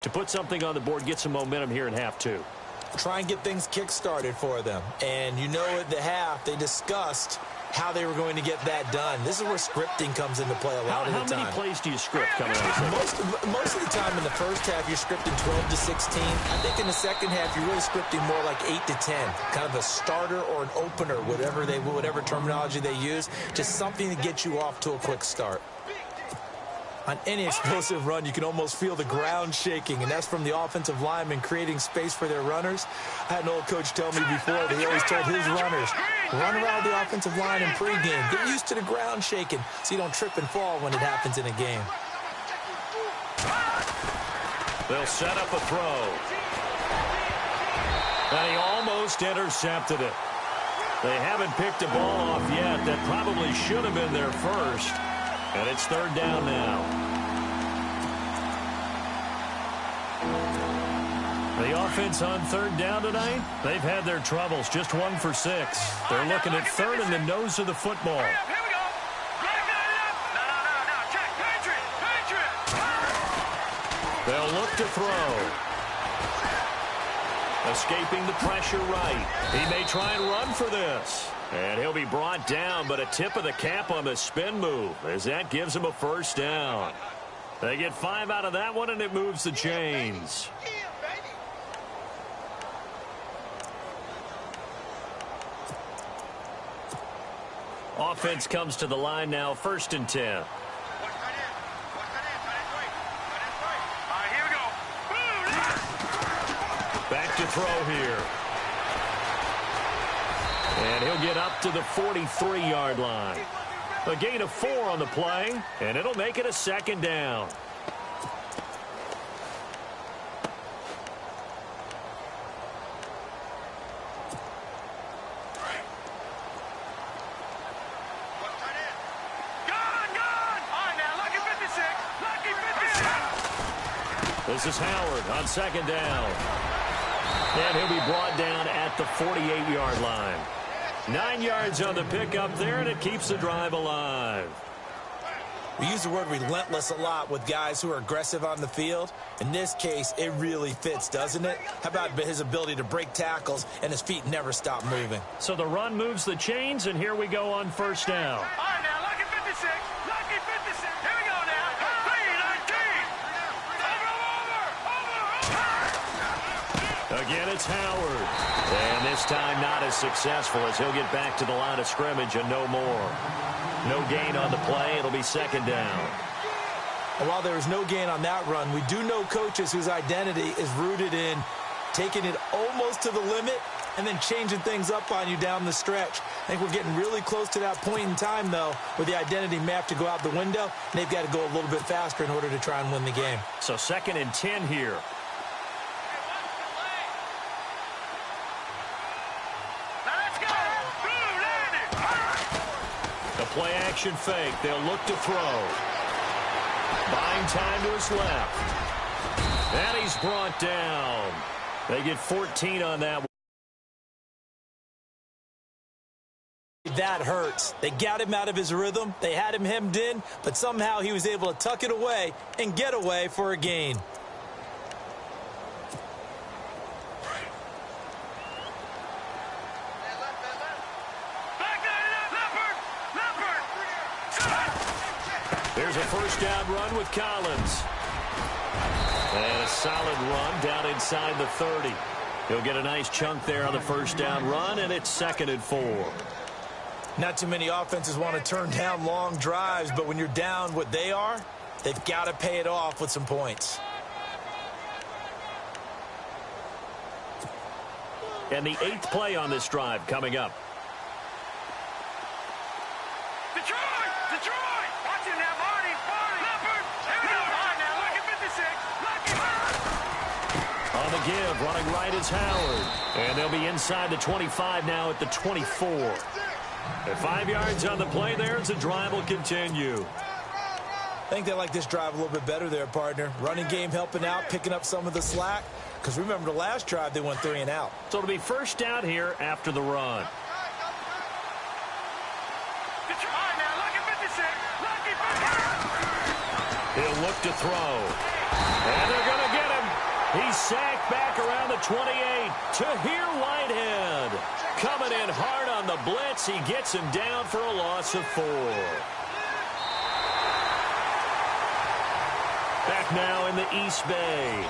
to put something on the board, get some momentum here in half two. Try and get things kick-started for them. And you know at the half, they discussed how they were going to get that done. This is where scripting comes into play a lot of the time. How many plays do you script coming out of this? Most of the time in the first half, you're scripting 12 to 16. I think in the second half, you're really scripting more like 8 to 10. Kind of a starter or an opener, whatever terminology they use. Just something to get you off to a quick start. On any explosive run, you can almost feel the ground shaking, and that's from the offensive linemen creating space for their runners. I had an old coach tell me before that he always told his runners, run around the offensive line in pregame. Get used to the ground shaking so you don't trip and fall when it happens in a game. They'll set up a throw. And he almost intercepted it. They haven't picked a ball off yet. That probably should have been their first. And it's third down now. The offense on third down tonight, they've had their troubles. Just 1 for 6. They're looking at third in the nose of the football. They'll look to throw. Escaping the pressure right. He may try and run for this. And he'll be brought down, but a tip of the cap on the spin move as that gives him a first down. They get 5 out of that one, and it moves the chains. Offense comes to the line now, 1st and 10. Back to throw here. And he'll get up to the 43-yard line. A gain of 4 on the play, and it'll make it a second down. This is Howard on second down. And he'll be brought down at the 48-yard line. 9 yards on the pickup there, and it keeps the drive alive. We use the word relentless a lot with guys who are aggressive on the field. In this case, it really fits, doesn't it? How about his ability to break tackles and his feet never stop moving? So the run moves the chains, and here we go on first down. Again, it's Howard. And this time not as successful as he'll get back to the line of scrimmage and no more. No gain on the play. It'll be second down. And while there is no gain on that run, we do know coaches whose identity is rooted in taking it almost to the limit and then changing things up on you down the stretch. I think we're getting really close to that point in time, though, where the identity may have to go out the window, and they've got to go a little bit faster in order to try and win the game. So 2nd and 10 here. Play action fake. They'll look to throw. Buying time to his left. And he's brought down. They get 14 on that one. That hurts. They got him out of his rhythm. They had him hemmed in, but somehow he was able to tuck it away and get away for a gain. There's a first down run with Collins. And a solid run down inside the 30. He'll get a nice chunk there on the first down run, and it's 2nd and 4. Not too many offenses want to turn down long drives, but when you're down what they are, they've got to pay it off with some points. And the 8th play on this drive coming up. On the give, running right is Howard. And they'll be inside the 25 now at the 24. At 5 yards on the play there as the drive will continue. I think they like this drive a little bit better there, partner. Running game helping out, picking up some of the slack. Because remember, the last drive, they went 3 and out. So it'll be first down here after the run. He'll look to throw. And they're going to get him. He's sacked back around the 28. Tahir Whitehead coming in hard on the blitz. He gets him down for a loss of 4. Back now in the East Bay.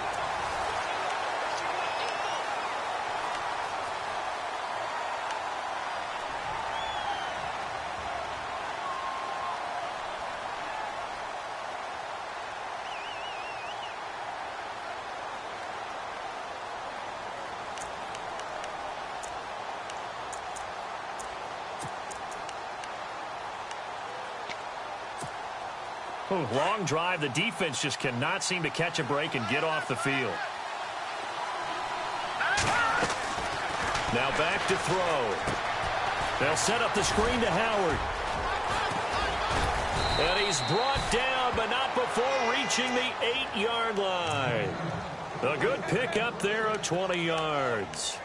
Long drive. The defense just cannot seem to catch a break and get off the field. Now back to throw. They'll set up the screen to Howard. And he's brought down, but not before reaching the 8-yard line. A good pickup there of 20 yards.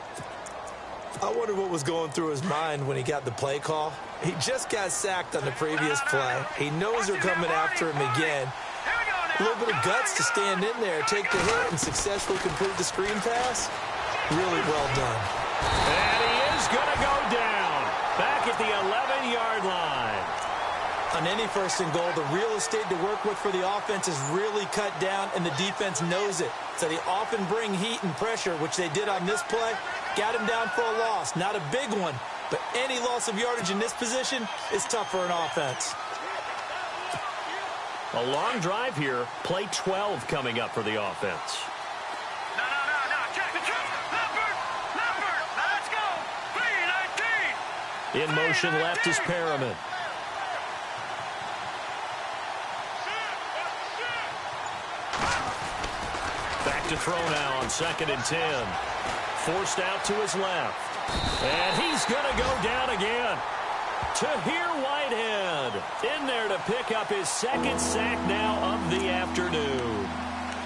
I wonder what was going through his mind when he got the play call. He just got sacked on the previous play. He knows they're coming after him again. A little bit of guts to stand in there, take the hit, and successfully complete the screen pass. Really well done. And he is going to go down. Back at the 11-yard line. On any first and goal, the real estate to work with for the offense is really cut down, and the defense knows it. So they often bring heat and pressure, which they did on this play. Got him down for a loss. Not a big one, but any loss of yardage in this position is tough for an offense. A long drive here. Play 12 coming up for the offense. No. Check the truck. Leopard. Let's go. 3-19. In motion left is Perriman. Back to throw now on 2nd and 10. Forced out to his left. And he's going to go down again. Tahir Whitehead in there to pick up his 2nd sack now of the afternoon.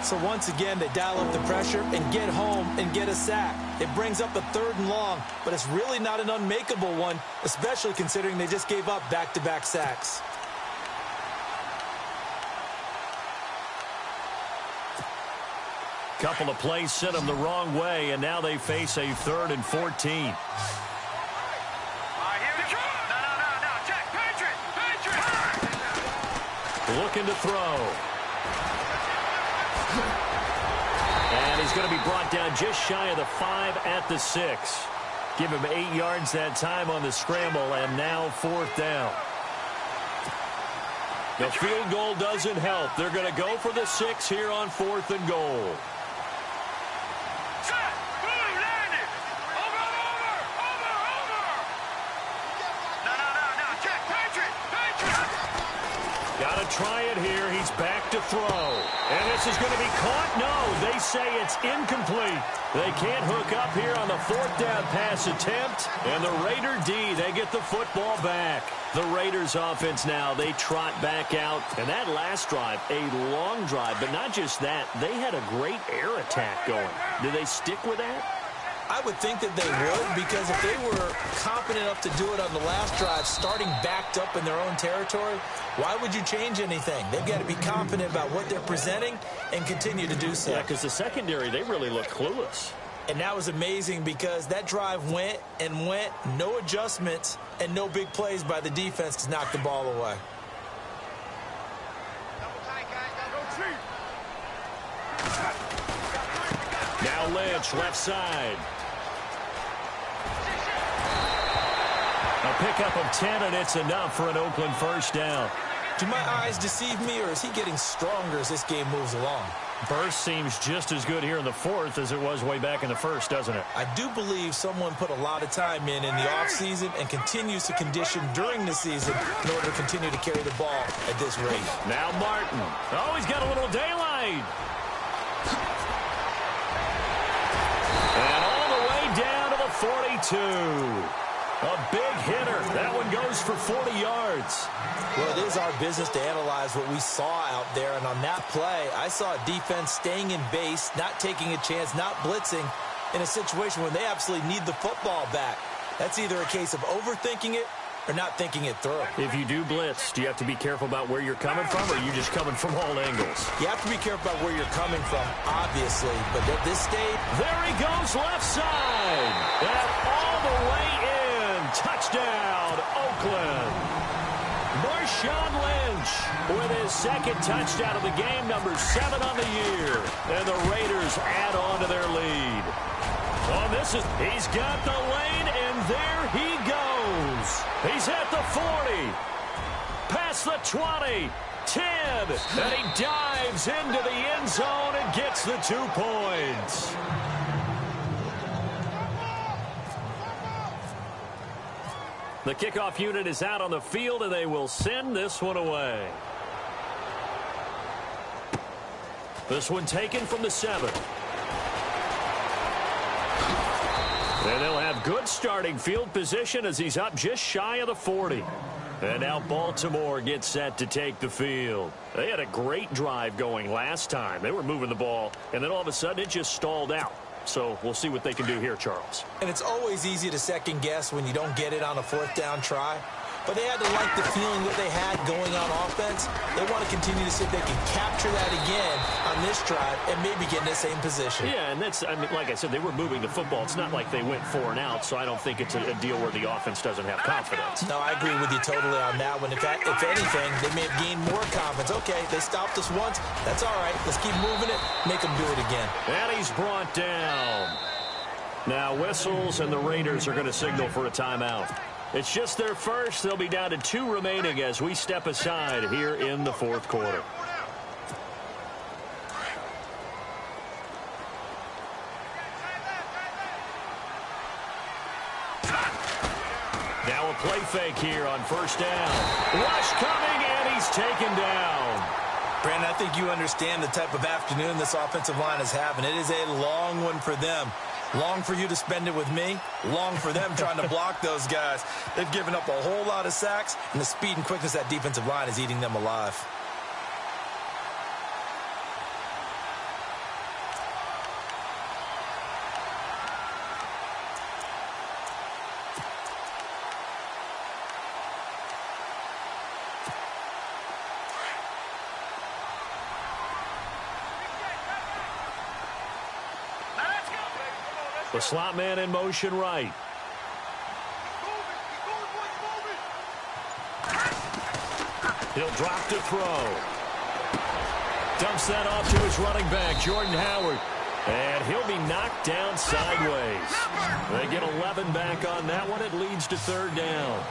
So once again, they dial up the pressure and get home and get a sack. It brings up the 3rd and long, but it's really not an unmakeable one, especially considering they just gave up back-to-back sacks. Couple of plays sent them the wrong way, and now they face a 3rd and 14. Looking to throw. And he's going to be brought down just shy of the 5 at the 6. Give him 8 yards that time on the scramble, and now 4th down. The field goal doesn't help. They're going to go for the 6 here on 4th and goal. Got to try it here. He's back to throw. And this is going to be caught. No, they say it's incomplete. They can't hook up here on the 4th down pass attempt. And the Raider D, they get the football back. The Raiders offense now, they trot back out. And that last drive, a long drive. But not just that, they had a great air attack going. Do they stick with that? I would think that they would, because if they were confident enough to do it on the last drive, starting backed up in their own territory, why would you change anything? They've got to be confident about what they're presenting and continue to do so. Yeah, because the secondary, they really look clueless. And that was amazing because that drive went and went, no adjustments, and no big plays by the defense to knock the ball away. Now Lynch, left side. A pickup of 10, and it's enough for an Oakland 1st down. Do my eyes deceive me, or is he getting stronger as this game moves along? Burst seems just as good here in the 4th as it was way back in the 1st, doesn't it? I do believe someone put a lot of time in the offseason and continues to condition during the season in order to continue to carry the ball at this rate. Now Martin. Oh, he's got a little daylight. And all the way down to the 42. A big hitter. That one goes for 40 yards. Well, it is our business to analyze what we saw out there. And on that play, I saw a defense staying in base, not taking a chance, not blitzing in a situation when they absolutely need the football back. That's either a case of overthinking it or not thinking it through. If you do blitz, do you have to be careful about where you're coming from, or are you just coming from all angles? You have to be careful about where you're coming from, obviously. But at this stage, there he goes left side. And all the way in. Touchdown, Oakland. Marshawn Lynch with his second touchdown of the game, number 7 on the year. And the Raiders add on to their lead. Oh, he's got the lane, and there he goes. He's at the 40, past the 20, 10, and he dives into the end zone and gets the 2 points. The kickoff unit is out on the field, and they will send this one away. This one taken from the 7. And they'll have good starting field position as he's up just shy of the 40. And now Baltimore gets set to take the field. They had a great drive going last time. They were moving the ball, and then all of a sudden it just stalled out. So we'll see what they can do here, Charles. And it's always easy to second guess when you don't get it on a 4th down try. But they had to like the feeling that they had going on offense. They want to continue to see if they can capture that again on this drive and maybe get in the same position. Yeah, and that's, I mean, like I said, they were moving the football. It's not like they went 4 and out, so I don't think it's a deal where the offense doesn't have confidence. No, I agree with you totally on that one. In fact, if anything, they may have gained more confidence. Okay, they stopped us once. That's all right. Let's keep moving it. Make them do it again. And he's brought down. Now whistles, and the Raiders are going to signal for a timeout. It's just their first. They'll be down to 2 remaining as we step aside here in the 4th quarter. Now a play fake here on 1st down. Rush coming, and he's taken down. Brandon, I think you understand the type of afternoon this offensive line is having. It is a long one for them. Long for you to spend it with me. Long for them trying to block those guys. They've given up a whole lot of sacks, and the speed and quickness of that defensive line is eating them alive. The slot man in motion right. He'll drop to throw. Dumps that off to his running back, Jordan Howard. And he'll be knocked down sideways. They get 11 back on that one. It leads to 3rd down.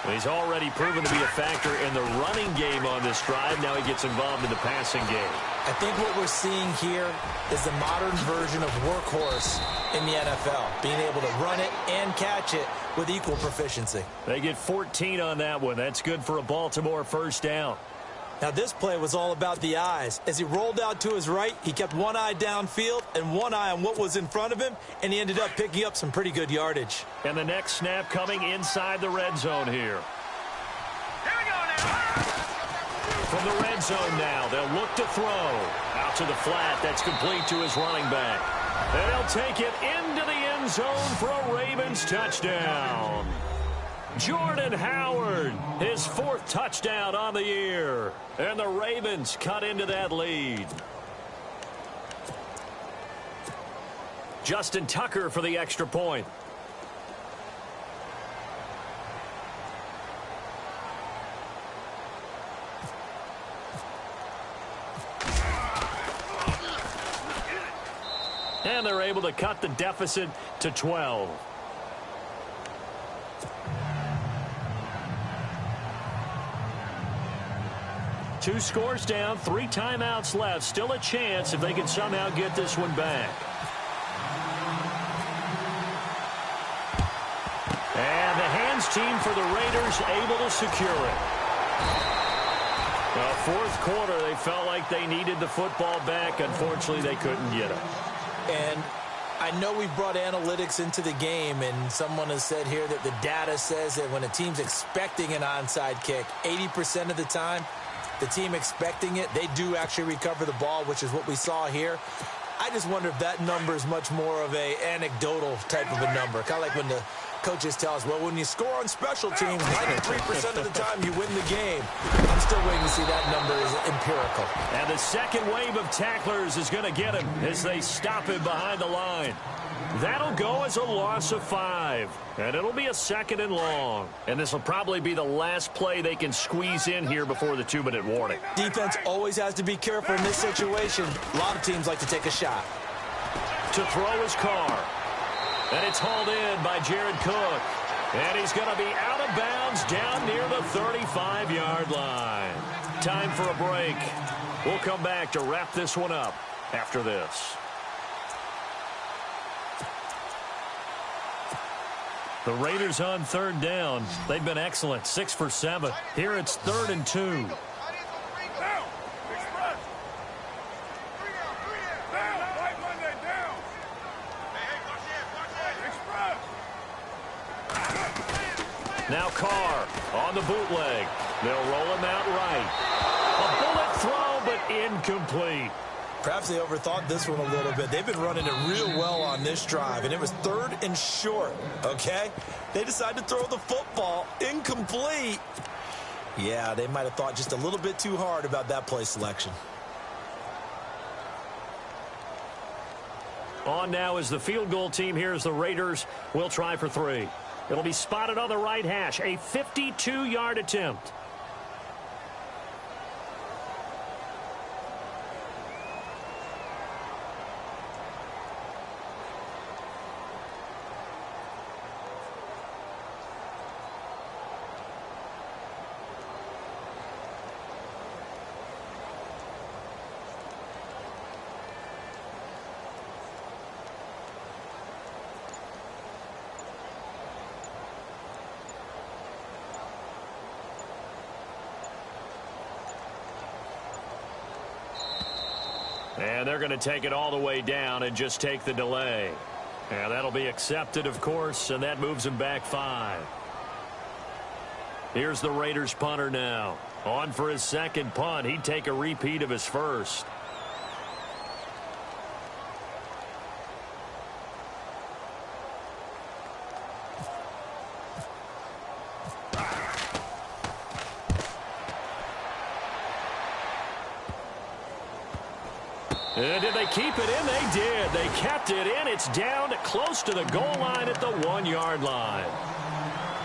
He's already proven to be a factor in the running game on this drive. Now he gets involved in the passing game. I think what we're seeing here is the modern version of workhorse in the NFL, being able to run it and catch it with equal proficiency. They get 14 on that one. That's good for a Baltimore 1st down. Now this play was all about the eyes. As he rolled out to his right, he kept one eye downfield and one eye on what was in front of him, and he ended up picking up some pretty good yardage. And the next snap coming inside the red zone here. Here we go now. From the red zone now, they'll look to throw. Out to the flat, that's complete to his running back. And he'll take it into the end zone for a Ravens touchdown. Jordan Howard, his 4th touchdown on the year. And the Ravens cut into that lead. Justin Tucker for the extra point. And they're able to cut the deficit to 12. Two scores down, 3 timeouts left. Still a chance if they can somehow get this one back. And the hands team for the Raiders able to secure it. Well, 4th quarter, they felt like they needed the football back. Unfortunately, they couldn't get it. And I know we brought analytics into the game, and someone has said here that the data says that when a team's expecting an onside kick, 80% of the time, the team expecting it, they do actually recover the ball, which is what we saw here. I just wonder if that number is much more of a anecdotal type of a number, kind of like when the Coaches tell us, well, when you score on special teams, 93% of the time you win the game. I'm still waiting to see that number is empirical. And the second wave of tacklers is going to get him as they stop him behind the line. That'll go as a loss of 5. And it'll be a 2nd and long. And this will probably be the last play they can squeeze in here before the 2-minute warning. Defense always has to be careful in this situation. A lot of teams like to take a shot. To throw his car. And it's hauled in by Jared Cook. And he's going to be out of bounds down near the 35-yard line. Time for a break. We'll come back to wrap this one up after this. The Raiders on 3rd down. They've been excellent, 6 for 7. Here it's 3rd and 2. Now Carr on the bootleg. They'll roll him out right. A bullet throw, but incomplete. Perhaps they overthought this one a little bit. They've been running it real well on this drive, and it was 3rd and short, okay? They decided to throw the football incomplete. Yeah, they might have thought just a little bit too hard about that play selection. On now is the field goal team. Here's the Raiders. We'll try for 3. It'll be spotted on the right hash. A 52-yard attempt. And they're going to take it all the way down and just take the delay. And that'll be accepted, of course, and that moves him back 5. Here's the Raiders punter now. On for his second punt. He'd take a repeat of his first. And did they keep it in? They did. They kept it in. It's down close to the goal line at the 1-yard line.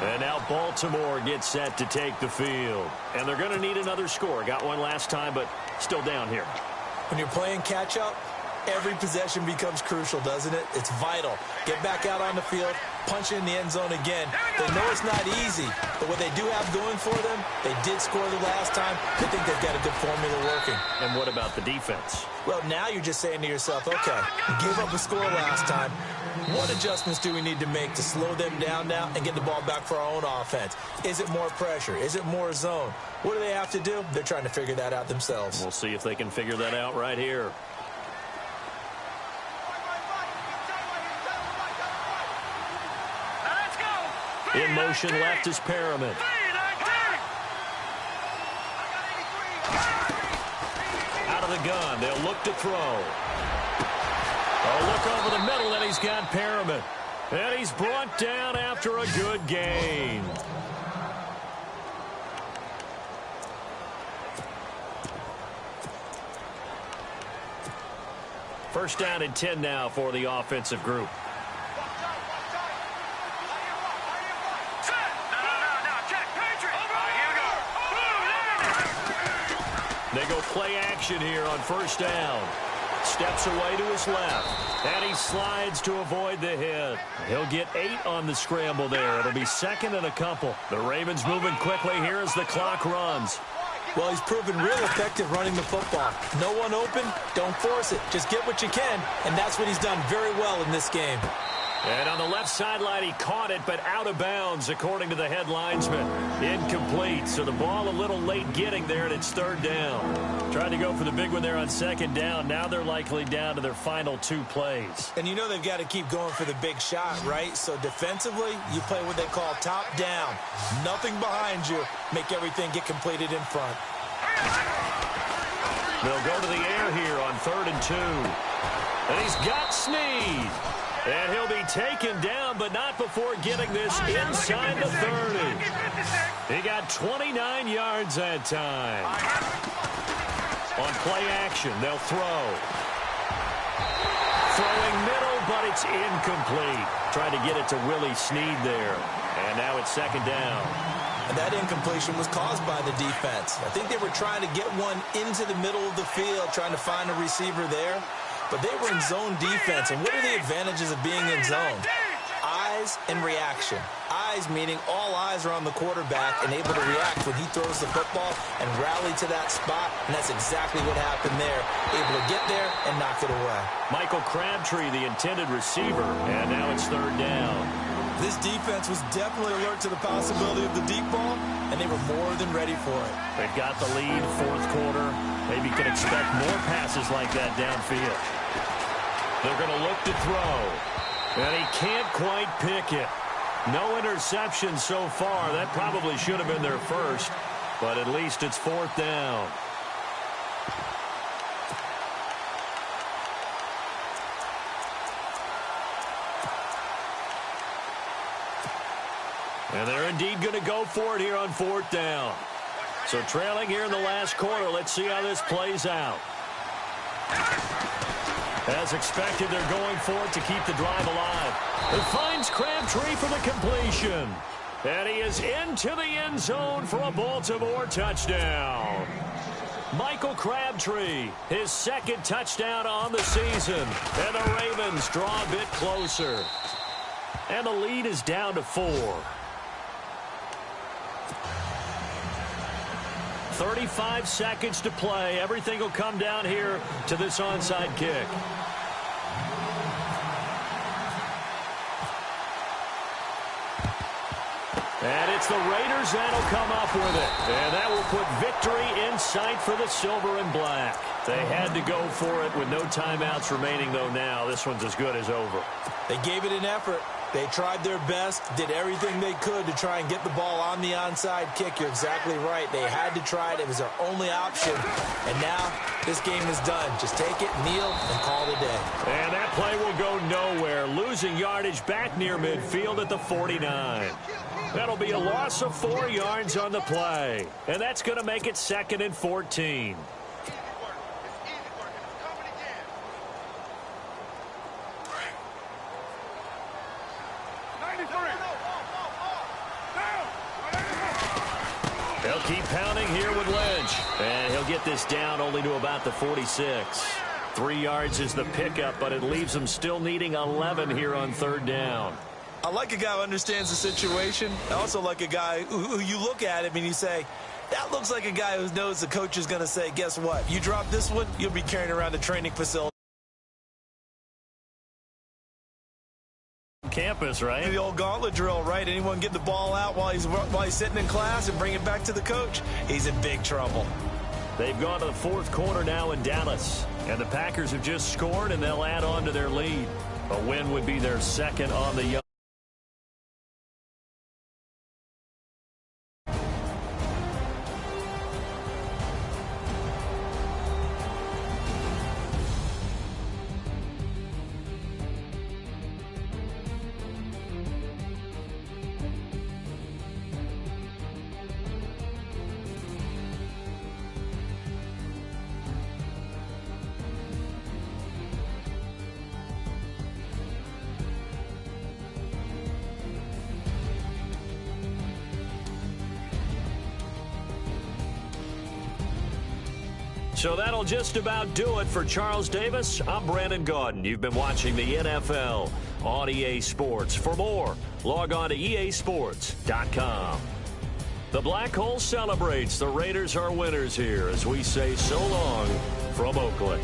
And now Baltimore gets set to take the field. And they're going to need another score. Got one last time, but still down here. When you're playing catch-up, every possession becomes crucial, doesn't it? It's vital. Get back out on the field, punch in the end zone again. They know it's not easy, but what they do have going for them, they did score the last time. They think they've got a good formula working. And what about the defense? Well, now you're just saying to yourself, okay, we gave up a score last time. What adjustments do we need to make to slow them down now and get the ball back for our own offense? Is it more pressure? Is it more zone? What do they have to do? They're trying to figure that out themselves. We'll see if they can figure that out right here. In motion left is Perriman. Out of the gun. They'll look to throw. Oh, look over the middle, and he's got Perriman. And he's brought down after a good gain. First down and 10 now for the offensive group. They go play action here on first down. Steps away to his left. And he slides to avoid the hit. He'll get 8 on the scramble there. It'll be 2nd and a couple. The Ravens moving quickly here as the clock runs. Well, he's proven real effective running the football. No one open, don't force it. Just get what you can, and that's what he's done very well in this game. And on the left sideline, he caught it, but out of bounds, according to the head linesman. Incomplete, so the ball a little late getting there, and it's 3rd down. Tried to go for the big one there on 2nd down. Now they're likely down to their final 2 plays. And you know they've got to keep going for the big shot, right? So defensively, you play what they call top down. Nothing behind you. Make everything get completed in front. They'll go to the air here on 3rd and 2. And he's got Snead. And he'll be taken down, but not before getting this inside the 30. He got 29 yards that time. On play action, they'll throw. Throwing middle, but it's incomplete. Tried to get it to Willie Snead there. And now it's second down. And that incompletion was caused by the defense. I think they were trying to get one into the middle of the field, trying to find a receiver there. But they were in zone defense. And what are the advantages of being in zone? Eyes and reaction. Eyes meaning all eyes are on the quarterback and able to react when he throws the football and rally to that spot. And that's exactly what happened there. Able to get there and knock it away. Michael Crabtree, the intended receiver. And now it's third down. This defense was definitely alert to the possibility of the deep ball, and they were more than ready for it. They've got the lead, fourth quarter. Maybe can expect more passes like that downfield. They're going to look to throw, and he can't quite pick it. No interception so far. That probably should have been their first, but at least it's fourth down. And they're indeed going to go for it here on fourth down. So trailing here in the last quarter. Let's see how this plays out. As expected, they're going for it to keep the drive alive. It finds Crabtree for the completion. And he is into the end zone for a Baltimore touchdown. Michael Crabtree, his second touchdown on the season. And the Ravens draw a bit closer. And the lead is down to 4. 35 seconds to play. Everything will come down here to this onside kick. And it's the Raiders that'll come up with it. And that will put victory in sight for the silver and black. They had to go for it with no timeouts remaining, though now. This one's as good as over. They gave it an effort. They tried their best, did everything they could to try and get the ball on the onside kick. You're exactly right. They had to try it. It was their only option. And now this game is done. Just take it, kneel, and call it a day. And that play will go nowhere. Losing yardage back near midfield at the 49. That'll be a loss of 4 yards on the play. And that's going to make it 2nd and 14. They'll keep pounding here with Lynch. And he'll get this down only to about the 46. 3 yards is the pickup, but it leaves them still needing 11 here on third down. I like a guy who understands the situation. I also like a guy who you look at him and you say, that looks like a guy who knows the coach is going to say, guess what? You drop this one, you'll be carrying around the training facility. Campus, right? The old gauntlet drill, right? Anyone get the ball out while he's sitting in class and bring it back to the coach? He's in big trouble. They've gone to the fourth quarter now in Dallas. And the Packers have just scored, and they'll add on to their lead. A win would be their second on the year. So that'll just about do it for Charles Davis. I'm Brandon Gaudin. You've been watching the NFL on EA Sports. For more, log on to easports.com. The Black Hole celebrates. The Raiders are winners here as we say so long from Oakland.